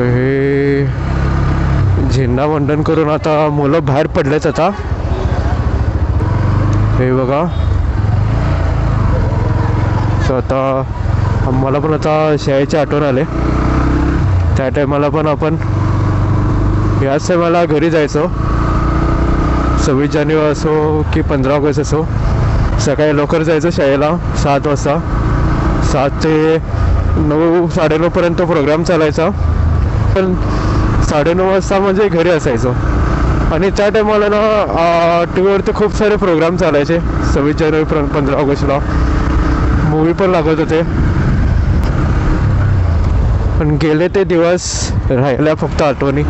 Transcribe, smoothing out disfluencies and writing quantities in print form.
हे झेंडावंदन करून आता मुलं बाहेर पडलेत. आता हे बघा. तर आता मला पण आता शाळेची आठवण आले. त्या टायमाला पण आपण याच टायमाला घरी जायचो. 26 जानेवारी असो की 15 ऑगस्ट असो, सकाळी लवकर जायचं शाळेला 7 वाजता. 7 ते 9 9:30पर्यंत प्रोग्राम चालायचा. पण 9:30 वाजता म्हणजे घरी असायचो. आणि त्या टायमाला ना टी व्हीवरती खूप सारे प्रोग्राम चालायचे. 26 जानेवारी 15 ऑगस्टला मूवी पण लागत होते. पण गेले ते दिवस, राहिल्या फक्त आठवणी.